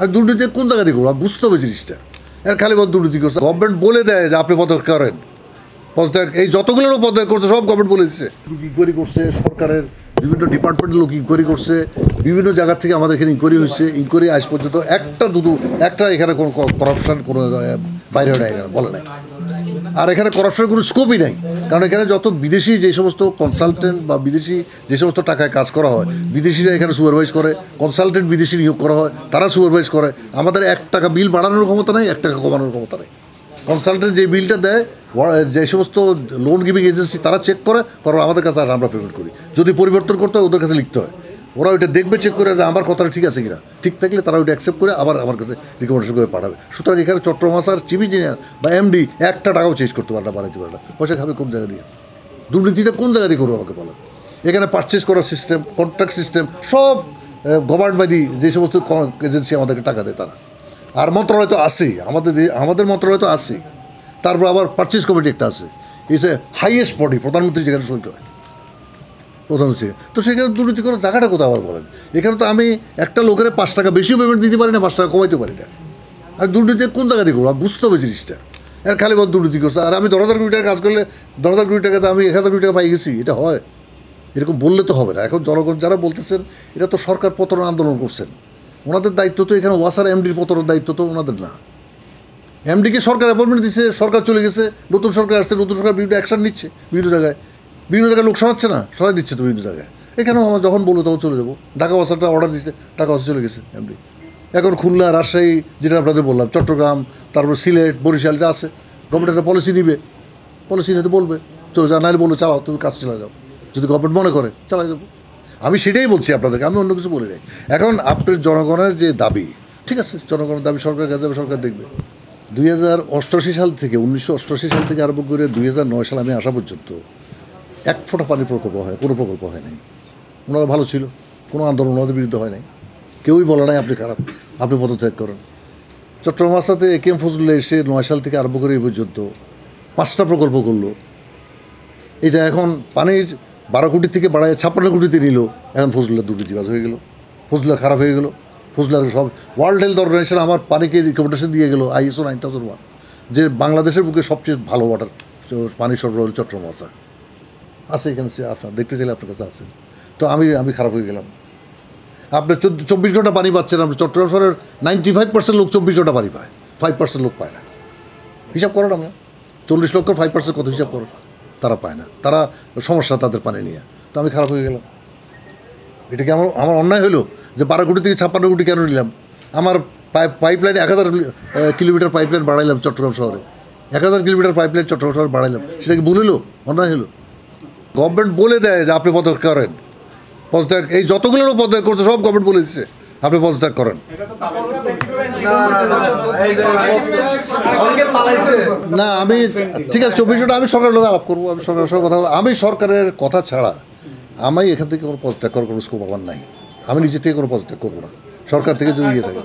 আর দুর্নীতি কোন জায়গা থেকে করবো বুঝতে হবে জিনিসটা। খালি দুর্নীতি করছে, গভর্নমেন্ট বলে দেয় যে আপনি পদত্যাগ করেন, পদত্যাগ এই যতগুলো পদত্যাগ করছে সব গভর্নমেন্ট বলে দিচ্ছে। ইনকোয়ারি করছে সরকারের বিভিন্ন ডিপার্টমেন্টের লোক, ইনকোয়ারি করছে বিভিন্ন জায়গা থেকে, আমাদের এখানে ইনকোয়ারি হয়েছে। ইনকোয়ারি আজ পর্যন্ত একটা এখানে কোনো করাপশন কোনো বাইরে নাই, এখানে বলে নাই। আর এখানে করাপশনের কোনো স্কোপই নাই, কারণ এখানে যত বিদেশি যে সমস্ত কনসালটেন্ট বা বিদেশি যে সমস্ত টাকায় কাজ করা হয়, বিদেশিরা এখানে সুপারভাইজ করে, কনসালটেন্ট বিদেশি নিয়োগ করা হয়, তারা সুপারভাইজ করে। আমাদের 1 টাকা বিল বাড়ানোর ক্ষমতা নেই, 1 টাকা কমানোর ক্ষমতা নেই। কনসালটেন্ট যে বিলটা দেয়, যে সমস্ত লোন গিভিং এজেন্সি তারা চেক করে, কারণ আমাদের কাছে আমরা পেমেন্ট করি। যদি পরিবর্তন করতে হয় ওদের কাছে লিখতে হয়, ওরা ওইটা দেখবে, চেক করে যে আমার কথাটা ঠিক আছে কিনা, ঠিক থাকলে তারা ওইটা অ্যাকসেপ্ট করে আবার আমার কাছে রিকমেন্ডেশন করে পাঠাবে। সুতরাং এখানে চট্টগ্রাম আসার চিফ ইঞ্জিনিয়ার বা এমডি 1 টাকাও চেঞ্জ করতে পারে না, বাড়াইতে পারে না। পয়সা খাবে কোন জায়গা দিয়ে? দুর্নীতিটা কোন জায়গা দিয়ে করবো আমাকে বলেন? এখানে পারচেস করার সিস্টেম, কন্ট্রাক্ট সিস্টেম সব গভর্নমেন্টবাদী যে সমস্ত এজেন্সি আমাদেরকে টাকা দেয় তারা। আর মন্ত্রণালয় তো আছেই, আমাদের মন্ত্রণালয় তো আছেই। তারপর আবার পারচেস কমিটি একটা আছে, ইস এ হাইয়েস্ট বডি, প্রধানমন্ত্রী যেখানে সই করে প্রধানমন্ত্রী। তো সেখানে দুর্নীতি করার জায়গাটা কোথাও আবার বলেন? এখানে তো আমি একটা লোকের 5 টাকা বেশিও পেমেন্ট দিতে পারি না, 5 টাকা কমাইতে পারি না। আর দুর্নীতি কোন জায়গা দিয়ে করবো বুঝতে হবে জিনিসটা। খালি দুর্নীতি করছে। আর আমি 10,000 কোটি টাকা কাজ করলে 10,000 কোটি টাকাতে আমি 1,000 কোটি টাকা পাই গেছি, এটা হয়? এরকম বললে তো হবে না। এখন জনগণ যারা বলতেছেন এটা তো সরকার পতন আন্দোলন করছেন, ওনাদের দায়িত্ব তো এখানে ওয়াসার এমডির পতনের দায়িত্ব তো ওনাদের না। এমডিকে সরকার অ্যাপয়েন্টমেন্ট দিচ্ছে, সরকার চলে গেছে, নতুন সরকার আসছে, নতুন সরকার বিভিন্ন অ্যাকশন নিচ্ছে, বিভিন্ন জায়গায় লোক সরাচ্ছে না, সরাই দিচ্ছে তো বিভিন্ন জায়গায়। এখানেও আমার যখন বলবো তখন চলে যাবো। ঢাকা ওয়াসারটা অর্ডার দিচ্ছে, ঢাকা ওয়াসা চলে গেছে এমডি। এখন খুলনা, রাজশাহী, যেটা আপনাদের বললাম, চট্টগ্রাম, তারপর সিলেট, বরিশাল, এটা আছে। গভর্নমেন্ট একটা পলিসি নিবে, পলিসি নিতে বলবে চলে যাও, নাহলে বলবো চালাও, তুমি কাজ চালা যাও। যদি গভর্নমেন্ট মনে করে চালাই যাবো। আমি সেটাই বলছি আপনাদেরকে, আমি অন্য কিছু বলি নাই। এখন আপনার জনগণের যে দাবি, ঠিক আছে, জনগণের দাবি সরকারের কাছে যাবে, সরকার দেখবে। 2088 সাল থেকে 1988 সাল থেকে আরম্ভ করে 2009 সাল আমি আসা পর্যন্ত 1 ফোঁটা পানির প্রকল্প হয়, কোনো প্রকল্প হয় নাই। ওনারা ভালো ছিল, কোনো আন্দোলন ওনাদের বিরুদ্ধে হয় নাই, কেউই বলে নাই আপনি খারাপ, আপনি পদত্যাগ করেন। চট্টগ্রাম আসাতে একেএম ফজলুল্লাহ এসে 9 সাল থেকে আরম্ভ করে এই পর্যন্ত 5টা প্রকল্প করলো। এটা এখন পানির 12 কোটি থেকে বাড়ায় 56 কোটিতে নিল। এখন ফজলুল্লাহ দুর্নীতিবাজ হয়ে গেল, ফজলুল্লাহ খারাপ হয়ে গেল। ফজলুল্লাহ সব ওয়ার্ল্ড হেলথ অর্গানাইজেশন আমার পানিকে রিকমেন্ডেশন দিয়ে গেল, ISO 9001, যে বাংলাদেশের বুকে সবচেয়ে ভালো ওয়াটার পানি সরবরাহ চট্টগ্রাম আসা আছে। এখানে আপনার দেখতে চাইলে আপনার কাছে আছে। তো আমি খারাপ হয়ে গেলাম। আপনি 24 ঘন্টা পানি পাচ্ছেন, আপনি চট্টগ্রাম শহরের 95% লোক 24 ঘন্টা পানি পায়, 5% লোক পায় না। হিসাব করেন আমরা 40 লক্ষের 5% কত হিসাব করো? তারা পায় না, তারা সমস্যা তাদের পানি নিয়ে। তো আমি খারাপ হয়ে গেলাম। এটা কি আমার অন্যায় হলো যে 12 কোটি থেকে 56 কোটি কেন নিলাম? আমার পাইপলাইনে 1000 কিলোমিটার পাইপলাইন বাড়াইলাম চট্টগ্রাম শহরে, 1000 কিলোমিটার পাইপলাইন চট্টগ্রাম শহরে বাড়াইলাম। সেটা কি ভুল হলো, অন্যায় হলো? গভর্নমেন্ট বলে দেয় যে আপনি পদত্যাগ করেন, পদত্যাগ এই যতগুলো পদত্যাগ করছে সব গভর্নমেন্ট বলে দিচ্ছে আপনি পদত্যাগ করেন। না আমি ঠিক আছে 24 ঘন্টা আমি সরকারের লোক আলাপ করবো, আমি সরকারের সঙ্গে কথা বলবো। আমি সরকারের কথা ছাড়া আমি এখান থেকে কোনো পদত্যাগ করার কোনো স্কোপ আমার নাই। আমি নিজে থেকে কোনো পদত্যাগ করবো না, সরকার থেকে যদি ইয়ে থাকে।